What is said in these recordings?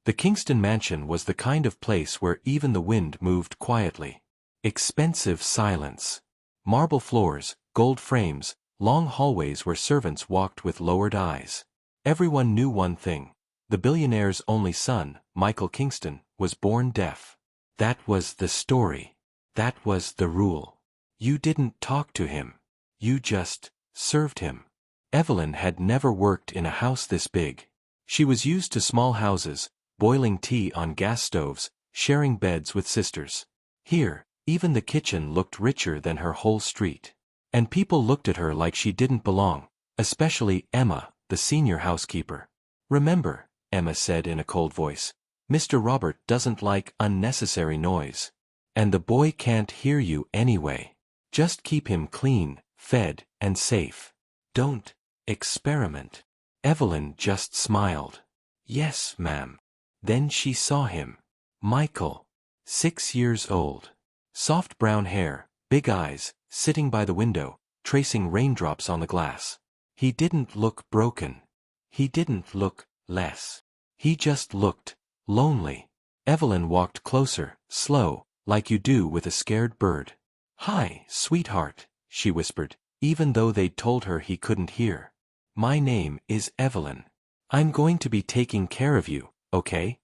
The Kingston mansion was the kind of place where even the wind moved quietly. Expensive silence. Marble floors, gold frames, long hallways where servants walked with lowered eyes. Everyone knew one thing. The billionaire's only son, Michael Kingston, was born deaf. That was the story. That was the rule. You didn't talk to him. You just served him. Evelyn had never worked in a house this big. She was used to small houses, boiling tea on gas stoves, sharing beds with sisters. Here, even the kitchen looked richer than her whole street. And people looked at her like she didn't belong, especially Emma, the senior housekeeper. "Remember," Emma said in a cold voice, "Mr. Robert doesn't like unnecessary noise. And the boy can't hear you anyway. Just keep him clean, fed, and safe. Don't experiment." Evelyn just smiled. "Yes, ma'am." Then she saw him. Michael. 6 years old. Soft brown hair, big eyes, sitting by the window, tracing raindrops on the glass. He didn't look broken. He didn't look less. He just looked lonely. Evelyn walked closer, slow, like you do with a scared bird. "Hi, sweetheart," she whispered, even though they'd told her he couldn't hear. "My name is Evelyn. I'm going to be taking care of you, okay?"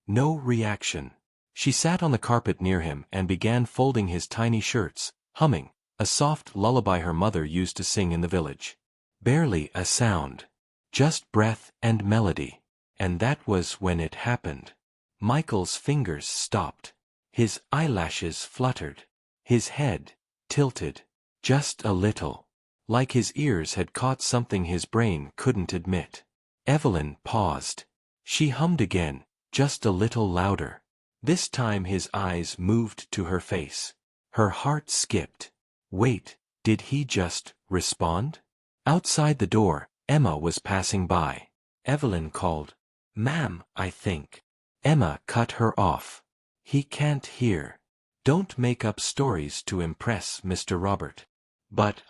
No reaction. She sat on the carpet near him and began folding his tiny shirts, humming, a soft lullaby her mother used to sing in the village. Barely a sound. Just breath and melody. And that was when it happened. Michael's fingers stopped. His eyelashes fluttered. His head tilted. Just a little. Like his ears had caught something his brain couldn't admit. Evelyn paused. She hummed again, just a little louder. This time his eyes moved to her face. Her heart skipped. Wait, did he just respond? Outside the door, Emma was passing by. Evelyn called, "Ma'am, I think." Emma cut her off. "He can't hear. Don't make up stories to impress Mr. Robert." "But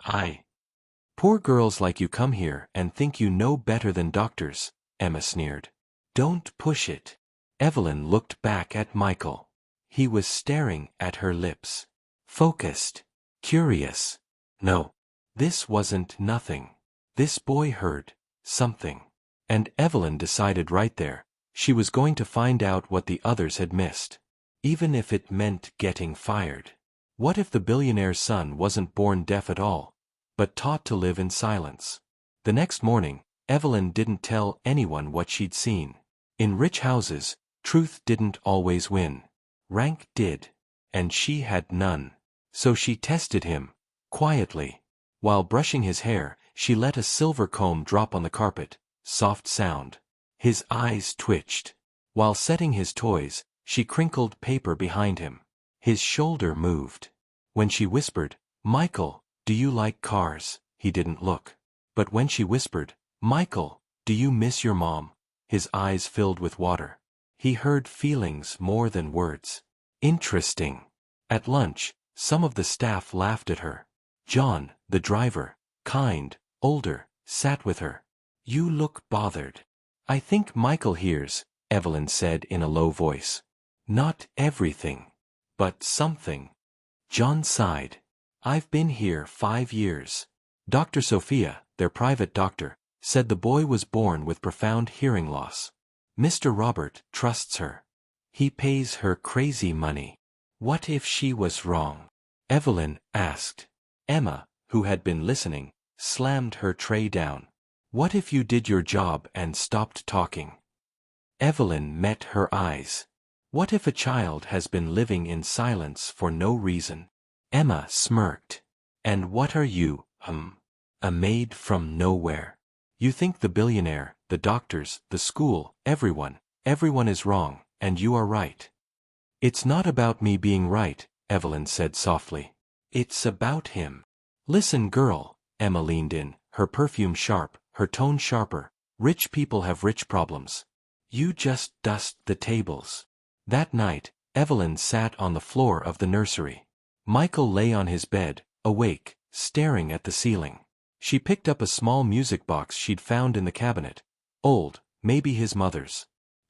poor girls like you come here and think you know better than doctors," Emma sneered. "Don't push it." Evelyn looked back at Michael. He was staring at her lips. Focused. Curious. No. This wasn't nothing. This boy heard something. And Evelyn decided right there, she was going to find out what the others had missed. Even if it meant getting fired. What if the billionaire's son wasn't born deaf at all, but taught to live in silence? The next morning, Evelyn didn't tell anyone what she'd seen. In rich houses, truth didn't always win. Rank did. And she had none. So she tested him, quietly. While brushing his hair, she let a silver comb drop on the carpet, soft sound. His eyes twitched. While setting his toys, she crinkled paper behind him. His shoulder moved. When she whispered, "Michael, do you like cars?" he didn't look. But when she whispered, "Michael, do you miss your mom?" his eyes filled with water. He heard feelings more than words. Interesting. At lunch, some of the staff laughed at her. John, the driver, kind, older, sat with her. "You look bothered." "I think Michael hears," Evelyn said in a low voice. "Not everything. But something." John sighed. "I've been here 5 years. Dr. Sophia, their private doctor, said the boy was born with profound hearing loss. Mr. Robert trusts her. He pays her crazy money. What if she was wrong?" Evelyn asked. Emma, who had been listening, slammed her tray down. "What if you did your job and stopped talking?" Evelyn met her eyes. "What if a child has been living in silence for no reason?" Emma smirked. "And what are you, a maid from nowhere? You think the billionaire, the doctors, the school, everyone is wrong, and you are right." "It's not about me being right," Evelyn said softly. "It's about him." "Listen, girl," Emma leaned in, her perfume sharp, her tone sharper. "Rich people have rich problems. You just dust the tables." That night, Evelyn sat on the floor of the nursery. Michael lay on his bed, awake, staring at the ceiling. She picked up a small music box she'd found in the cabinet. Old, maybe his mother's.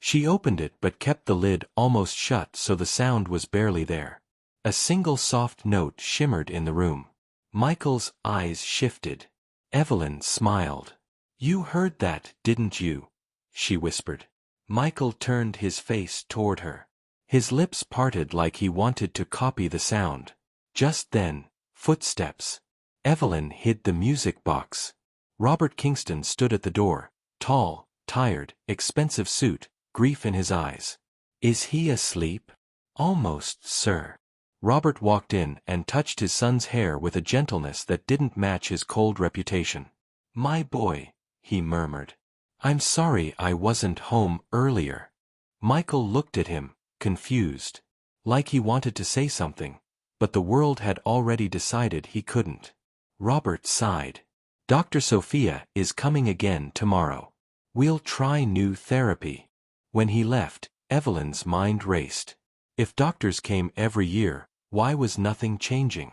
She opened it but kept the lid almost shut so the sound was barely there. A single soft note shimmered in the room. Michael's eyes shifted. Evelyn smiled. "You heard that, didn't you?" she whispered. Michael turned his face toward her. His lips parted like he wanted to copy the sound. Just then, footsteps. Evelyn hid the music box. Robert Kingston stood at the door, tall, tired, expensive suit, grief in his eyes. "Is he asleep?" "Almost, sir." Robert walked in and touched his son's hair with a gentleness that didn't match his cold reputation. "My boy," he murmured. "I'm sorry I wasn't home earlier." Michael looked at him, confused. Like he wanted to say something, but the world had already decided he couldn't. Robert sighed. "Dr. Sophia is coming again tomorrow. We'll try new therapy." When he left, Evelyn's mind raced. If doctors came every year, why was nothing changing?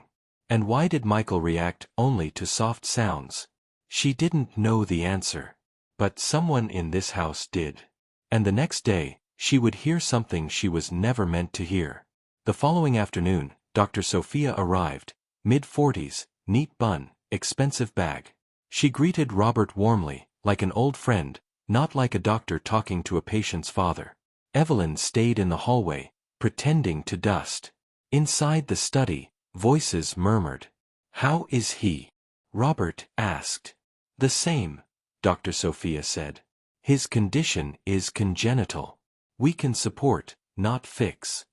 And why did Michael react only to soft sounds? She didn't know the answer. But someone in this house did. And the next day, she would hear something she was never meant to hear. The following afternoon, Dr. Sophia arrived, mid-40s, neat bun, expensive bag. She greeted Robert warmly, like an old friend, not like a doctor talking to a patient's father. Evelyn stayed in the hallway, pretending to dust. Inside the study, voices murmured. "How is he?" Robert asked. "The same," Dr. Sophia said. "His condition is congenital. We can support, not fix."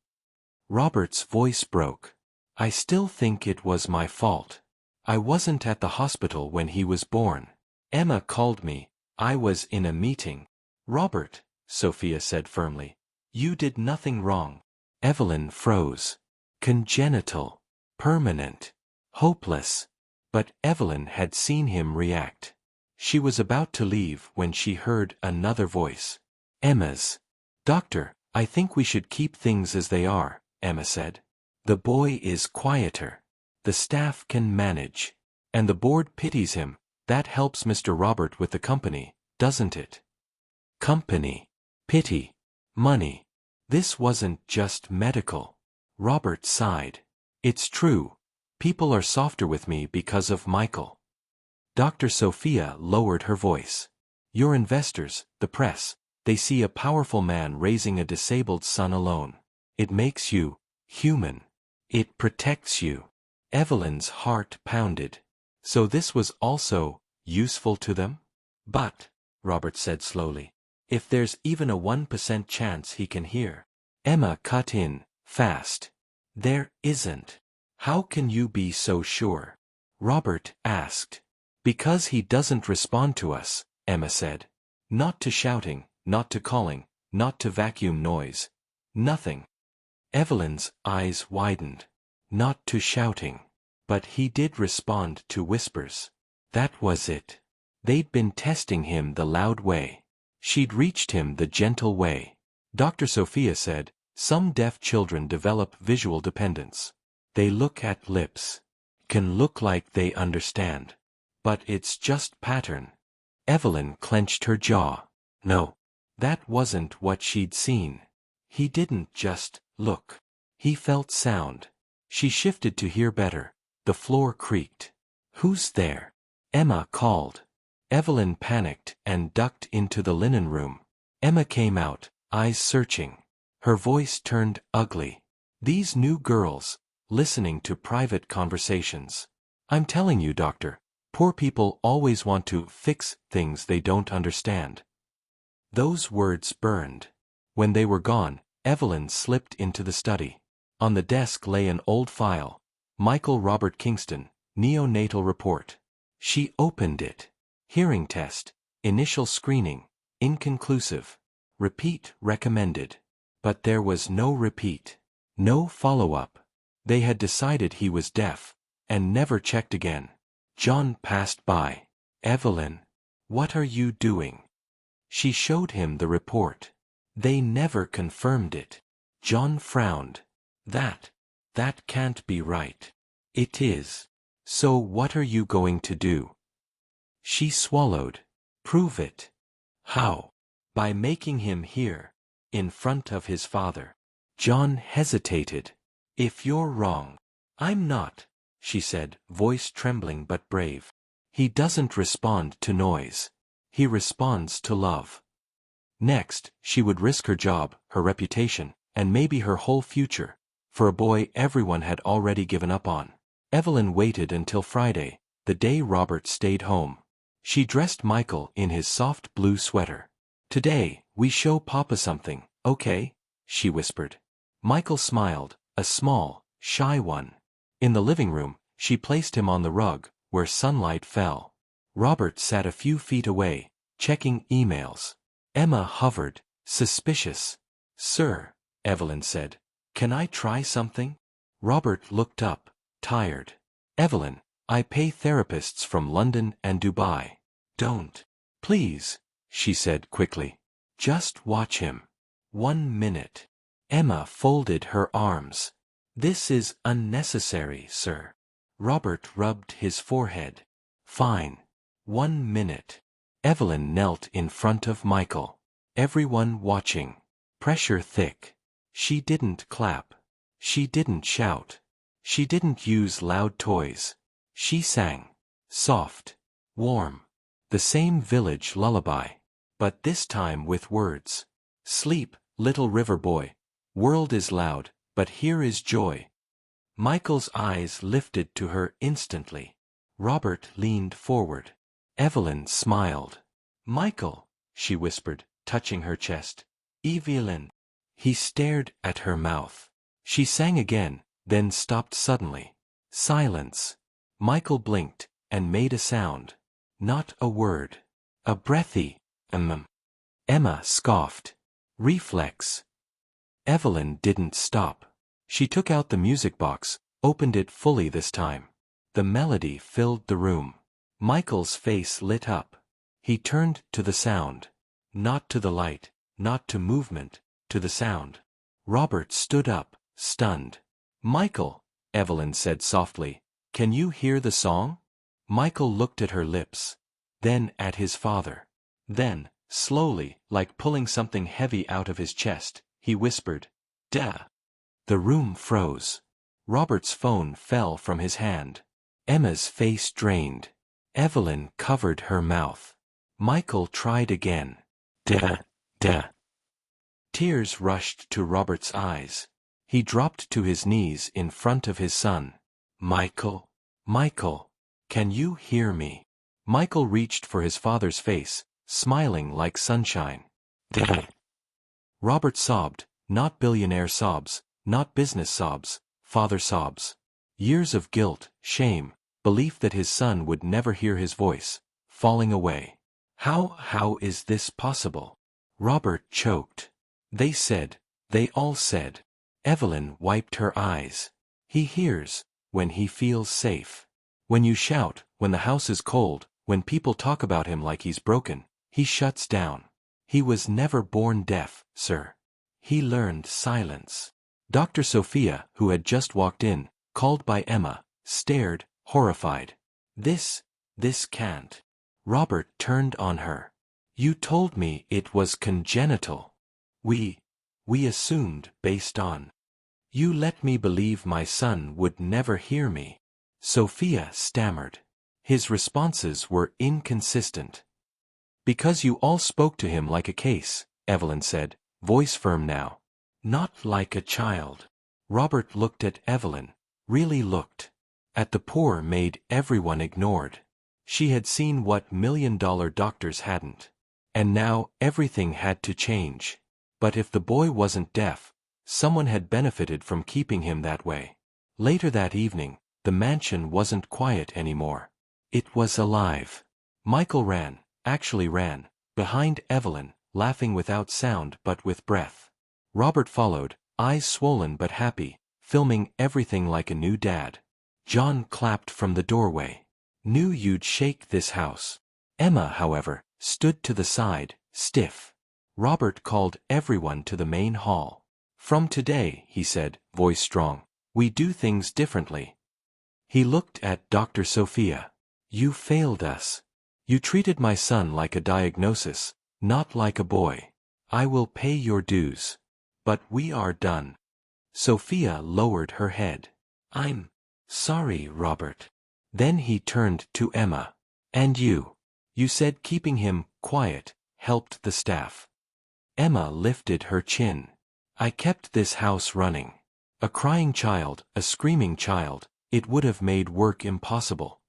Robert's voice broke. "I still think it was my fault. I wasn't at the hospital when he was born. Emma called me. I was in a meeting." "Robert," Sophia said firmly, "you did nothing wrong." Evelyn froze. Congenital. Permanent. Hopeless. But Evelyn had seen him react. She was about to leave when she heard another voice. Emma's. "Doctor, I think we should keep things as they are," Emma said. "The boy is quieter. The staff can manage. And the board pities him. That helps Mr. Robert with the company, doesn't it?" Company. Pity. Money. This wasn't just medical. Robert sighed. "It's true. People are softer with me because of Michael." Dr. Sophia lowered her voice. "Your investors, the press, they see a powerful man raising a disabled son alone. It makes you human. It protects you." Evelyn's heart pounded. So this was also useful to them? "But," Robert said slowly, "if there's even a 1% chance he can hear." Emma cut in, fast. "There isn't." "How can you be so sure?" Robert asked. "Because he doesn't respond to us," Emma said. "Not to shouting, not to calling, not to vacuum noise. Nothing." Evelyn's eyes widened. Not to shouting. But he did respond to whispers. That was it. They'd been testing him the loud way. She'd reached him the gentle way. Dr. Sophia said, "Some deaf children develop visual dependence. They look at lips. Can look like they understand. But it's just pattern." Evelyn clenched her jaw. No. That wasn't what she'd seen. He didn't just look. He felt sound. She shifted to hear better. The floor creaked. "Who's there?" Emma called. Evelyn panicked and ducked into the linen room. Emma came out, eyes searching. Her voice turned ugly. "These new girls, listening to private conversations. I'm telling you, doctor, poor people always want to fix things they don't understand." Those words burned. When they were gone, Evelyn slipped into the study. On the desk lay an old file. Michael Robert Kingston, neonatal report. She opened it. Hearing test, initial screening, inconclusive. Repeat recommended. But there was no repeat. No follow-up. They had decided he was deaf, and never checked again. John passed by. "Evelyn, what are you doing?" She showed him the report. They never confirmed it. John frowned. That can't be right." "It is. So what are you going to do?" She swallowed. "Prove it." "How?" "By making him hear." in front of his father. John hesitated. "If you're wrong." "I'm not," she said, voice trembling but brave. "He doesn't respond to noise. He responds to love." Next, she would risk her job, her reputation, and maybe her whole future, for a boy everyone had already given up on. Evelyn waited until Friday, the day Robert stayed home. She dressed Michael in his soft blue sweater. "Today, we show Papa something, okay?" she whispered. Michael smiled, a small, shy one. In the living room, she placed him on the rug, where sunlight fell. Robert sat a few feet away, checking emails. Emma hovered, suspicious. "Sir," Evelyn said, "can I try something?" Robert looked up, tired. "Evelyn, I pay therapists from London and Dubai. Don't. Please," she said quickly. "Just watch him. 1 minute." Emma folded her arms. "This is unnecessary, sir." Robert rubbed his forehead. "Fine. 1 minute." Evelyn knelt in front of Michael. Everyone watching. Pressure thick. She didn't clap. She didn't shout. She didn't use loud toys. She sang. Soft. Warm. The same village lullaby. But this time with words. "Sleep, little river boy. World is loud, but here is joy." Michael's eyes lifted to her instantly. Robert leaned forward. Evelyn smiled. "Michael," she whispered, touching her chest. "Evelyn." He stared at her mouth. She sang again, then stopped suddenly. Silence. Michael blinked, and made a sound. Not a word. A breathy, Emma scoffed. Reflex. Evelyn didn't stop. She took out the music box, opened it fully this time. The melody filled the room. Michael's face lit up. He turned to the sound. Not to the light, not to movement, to the sound. Robert stood up, stunned. "Michael," Evelyn said softly, "can you hear the song?" Michael looked at her lips. Then at his father. Then, slowly, like pulling something heavy out of his chest, he whispered, "Duh." The room froze. Robert's phone fell from his hand. Emma's face drained. Evelyn covered her mouth. Michael tried again. "Duh, duh." Tears rushed to Robert's eyes. He dropped to his knees in front of his son. "Michael, Michael, can you hear me?" Michael reached for his father's face, smiling like sunshine. "Duh." Robert sobbed, not billionaire sobs, not business sobs, father sobs. Years of guilt, shame, belief that his son would never hear his voice, falling away. How is this possible?" Robert choked. They all said. Evelyn wiped her eyes. "He hears, when he feels safe. When you shout, when the house is cold, when people talk about him like he's broken, he shuts down. He was never born deaf, sir. He learned silence." Dr. Sophia, who had just walked in, called by Emma, stared, horrified. This can't." Robert turned on her. "You told me it was congenital. We assumed based on. You let me believe my son would never hear me." Sophia stammered. His responses were inconsistent. "Because you all spoke to him like a case," Evelyn said, voice firm now. "Not like a child." Robert looked at Evelyn, really looked. At the poor maid everyone ignored. She had seen what million-dollar doctors hadn't. And now everything had to change. But if the boy wasn't deaf, someone had benefited from keeping him that way. Later that evening, the mansion wasn't quiet anymore. It was alive. Michael actually ran, behind Evelyn, laughing without sound but with breath. Robert followed, eyes swollen but happy, filming everything like a new dad. John clapped from the doorway. "Knew you'd shake this house." Emma, however, stood to the side, stiff. Robert called everyone to the main hall. "From today," he said, voice strong, "we do things differently." He looked at Dr. Sophia. "You failed us. You treated my son like a diagnosis, not like a boy. I will pay your dues. But we are done. Sophia lowered her head. I'm sorry, Robert. Then he turned to Emma. And you? You said keeping him quiet helped the staff. Emma lifted her chin. I kept this house running. A crying child, a screaming child, it would have made work impossible.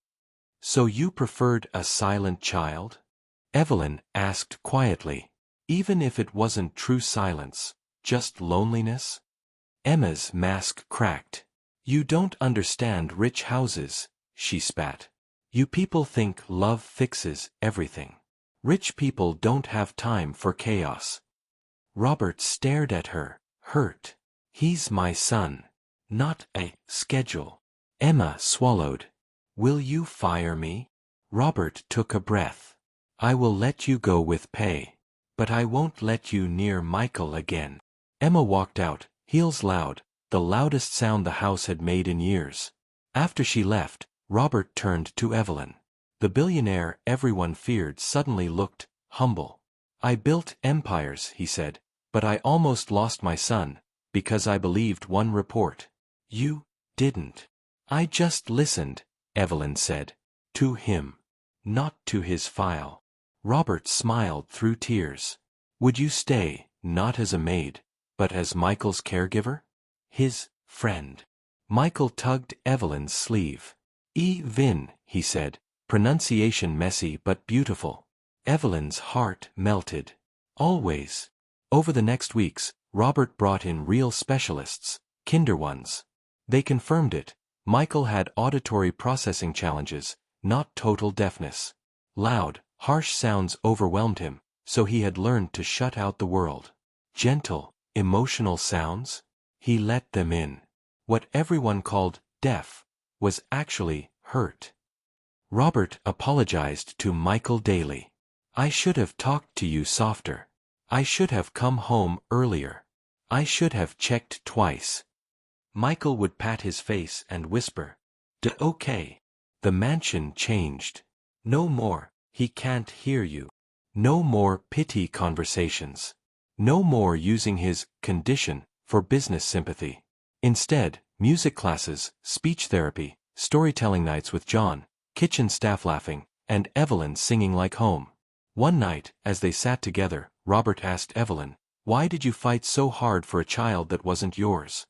So you preferred a silent child? Evelyn asked quietly. Even if it wasn't true silence, just loneliness? Emma's mask cracked. You don't understand rich houses, she spat. You people think love fixes everything. Rich people don't have time for chaos. Robert stared at her, hurt. He's my son. Not a schedule. Emma swallowed. Will you fire me? Robert took a breath. I will let you go with pay. But I won't let you near Michael again. Emma walked out, heels loud, the loudest sound the house had made in years. After she left, Robert turned to Evelyn. The billionaire everyone feared suddenly looked humble. I built empires, he said, but I almost lost my son, because I believed one report. You didn't. I just listened, Evelyn said. To him. Not to his file. Robert smiled through tears. Would you stay, not as a maid, but as Michael's caregiver? His friend. Michael tugged Evelyn's sleeve. Vin, he said, pronunciation messy but beautiful. Evelyn's heart melted. Always. Over the next weeks, Robert brought in real specialists, kinder ones. They confirmed it. Michael had auditory processing challenges, not total deafness. Loud, harsh sounds overwhelmed him, so he had learned to shut out the world. Gentle, emotional sounds? He let them in. What everyone called deaf was actually hurt. Robert apologized to Michael daily. I should have talked to you softer. I should have come home earlier. I should have checked twice. Michael would pat his face and whisper, okay. The mansion changed. No more, he can't hear you. No more pity conversations. No more using his condition for business sympathy. Instead, music classes, speech therapy, storytelling nights with John, kitchen staff laughing, and Evelyn singing like home. One night, as they sat together, Robert asked Evelyn, why did you fight so hard for a child that wasn't yours?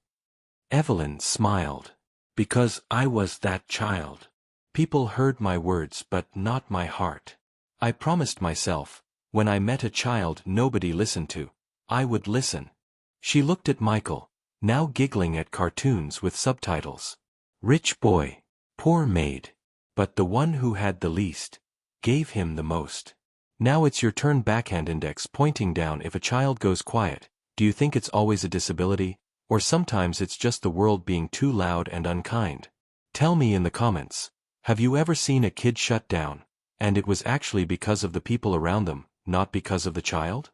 Evelyn smiled. Because I was that child. People heard my words but not my heart. I promised myself, when I met a child nobody listened to, I would listen. She looked at Michael, now giggling at cartoons with subtitles. Rich boy, poor maid. But the one who had the least, gave him the most. Now it's your turn. Backhand index pointing down. If a child goes quiet, do you think it's always a disability, or sometimes it's just the world being too loud and unkind? Tell me in the comments. Have you ever seen a kid shut down, and it was actually because of the people around them, not because of the child?